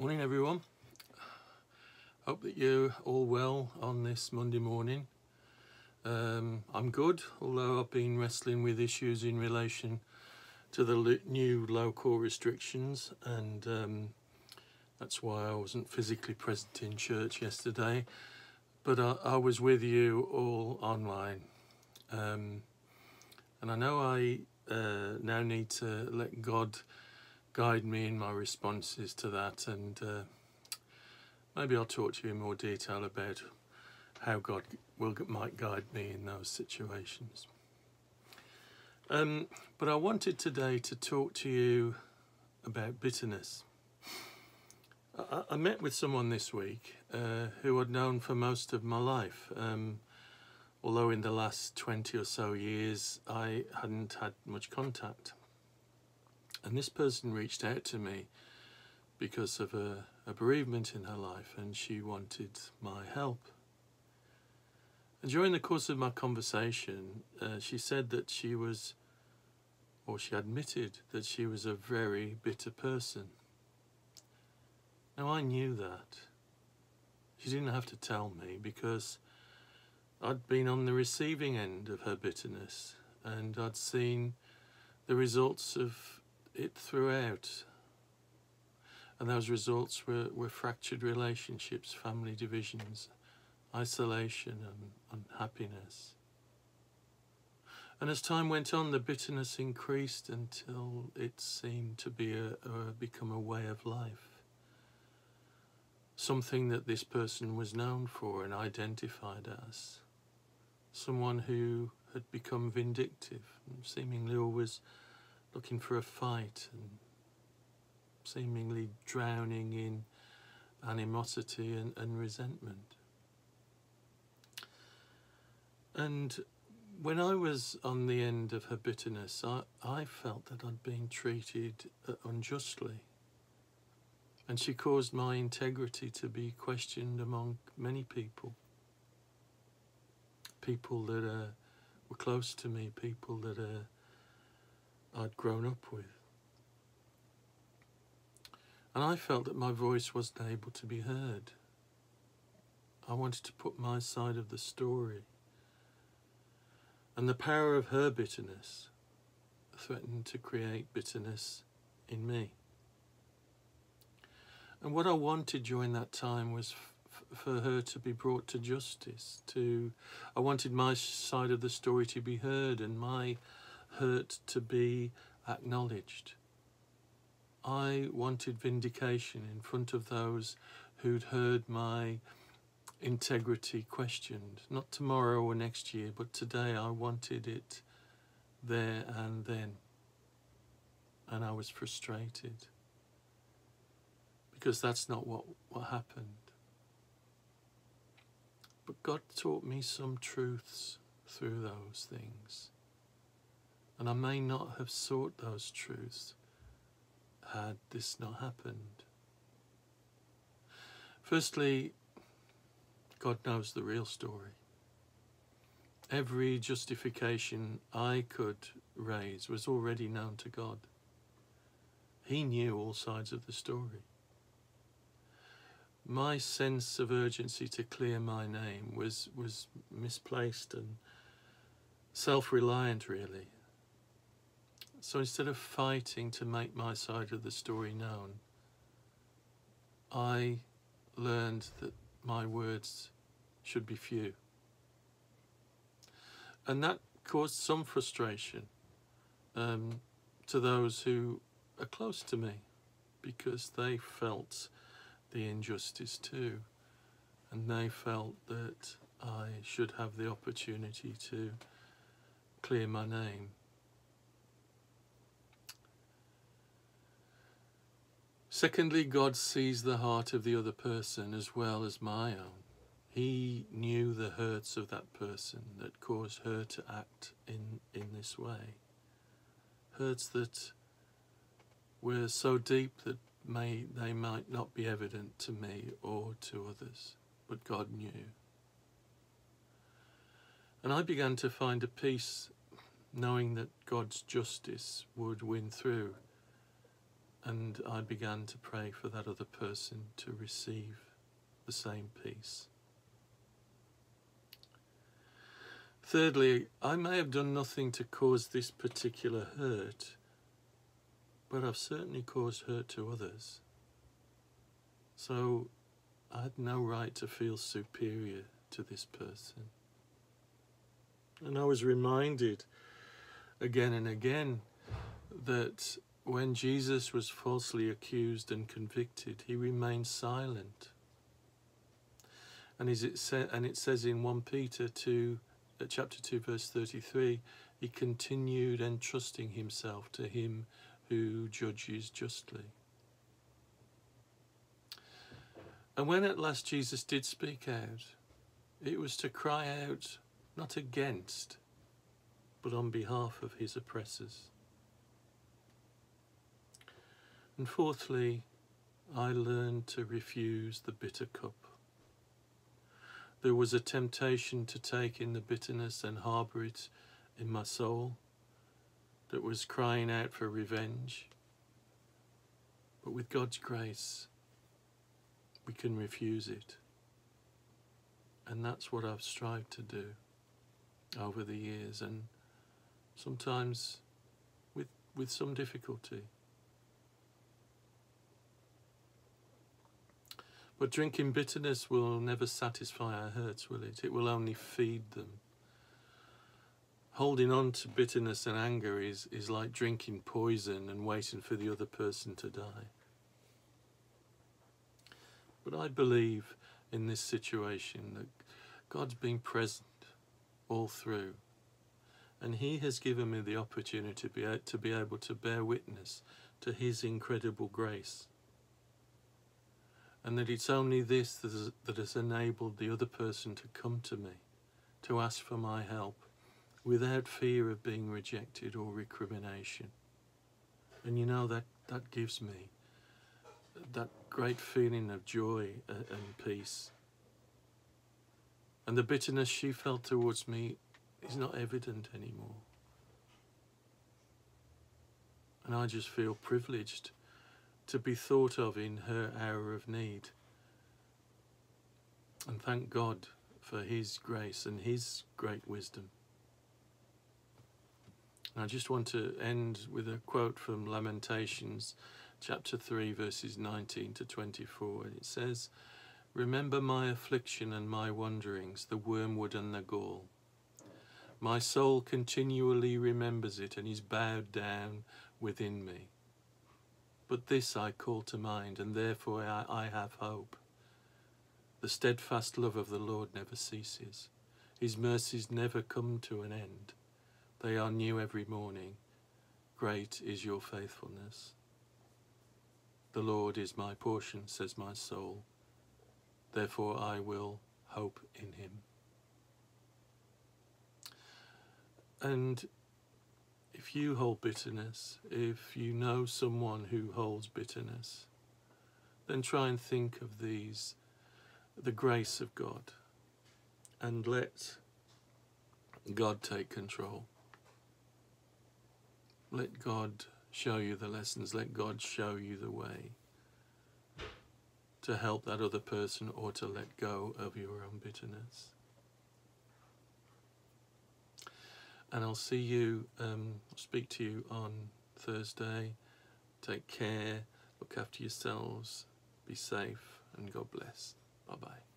Morning everyone. Hope that you're all well on this Monday morning. I'm good, although I've been wrestling with issues in relation to the new local restrictions, and that's why I wasn't physically present in church yesterday, but I was with you all online. And I know I now need to let God guide me in my responses to that, and maybe I'll talk to you in more detail about how God might guide me in those situations. But I wanted today to talk to you about bitterness. I met with someone this week who I'd known for most of my life, although in the last 20 or so years I hadn't had much contact. And this person reached out to me because of a bereavement in her life, and she wanted my help. And during the course of my conversation, she said that she admitted that she was a very bitter person. Now I knew that. She didn't have to tell me, because I'd been on the receiving end of her bitterness, and I'd seen the results of it throughout, and those results were fractured relationships, family divisions, isolation and unhappiness. And as time went on, the bitterness increased until it seemed to be become a way of life, something that this person was known for and identified as, someone who had become vindictive and seemingly always looking for a fight and seemingly drowning in animosity and resentment. And when I was on the end of her bitterness, I felt that I'd been treated unjustly, and she caused my integrity to be questioned among many people that were close to me, people that I'd grown up with. And I felt that my voice wasn't able to be heard. I wanted to put my side of the story. And the power of her bitterness threatened to create bitterness in me. And what I wanted during that time was for her to be brought to justice. I wanted my side of the story to be heard and my hurt to be acknowledged. I wanted vindication in front of those who'd heard my integrity questioned. Not tomorrow or next year, but today. I wanted it there and then. And I was frustrated, because that's not what happened. But God taught me some truths through those things. And I may not have sought those truths had this not happened. Firstly, God knows the real story. Every justification I could raise was already known to God. He knew all sides of the story. My sense of urgency to clear my name was misplaced and self-reliant, really. So instead of fighting to make my side of the story known, I learned that my words should be few. And that caused some frustration to those who are close to me, because they felt the injustice too, and they felt that I should have the opportunity to clear my name. Secondly, God sees the heart of the other person as well as my own. He knew the hurts of that person that caused her to act in this way. Hurts that were so deep that they might not be evident to me or to others, but God knew. And I began to find a peace knowing that God's justice would win through, And I began to pray for that other person to receive the same peace. Thirdly, I may have done nothing to cause this particular hurt, but I've certainly caused hurt to others. So I had no right to feel superior to this person. And I was reminded again and again that when Jesus was falsely accused and convicted, he remained silent. And it says in 1 Peter 2, chapter 2, verse 33, he continued entrusting himself to him who judges justly. And when at last Jesus did speak out, it was to cry out not against, but on behalf of his oppressors. And fourthly, I learned to refuse the bitter cup. There was a temptation to take in the bitterness and harbour it in my soul that was crying out for revenge. But with God's grace, we can refuse it. And that's what I've strived to do over the years, and sometimes with some difficulty. But drinking bitterness will never satisfy our hurts, will it? It will only feed them. Holding on to bitterness and anger is like drinking poison and waiting for the other person to die. But I believe in this situation that God's been present all through, and he has given me the opportunity to be able to bear witness to his incredible grace. And that it's only this that has enabled the other person to come to me, to ask for my help, without fear of being rejected or recrimination. And you know, that gives me that great feeling of joy and peace. And the bitterness she felt towards me is not evident anymore. And I just feel privileged to be thought of in her hour of need. And thank God for his grace and his great wisdom. And I just want to end with a quote from Lamentations chapter 3 verses 19 to 24. And it says, "Remember my affliction and my wanderings, the wormwood and the gall. My soul continually remembers it and is bowed down within me. But this I call to mind, and therefore I have hope. The steadfast love of the Lord never ceases. His mercies never come to an end. They are new every morning. Great is your faithfulness. The Lord is my portion, says my soul. Therefore I will hope in him." And if you hold bitterness, if you know someone who holds bitterness, then try and think of these, the grace of God, and let God take control. Let God show you the lessons, let God show you the way to help that other person or to let go of your own bitterness. And I'll see you, speak to you on Thursday. Take care, look after yourselves, be safe, and God bless. Bye-bye.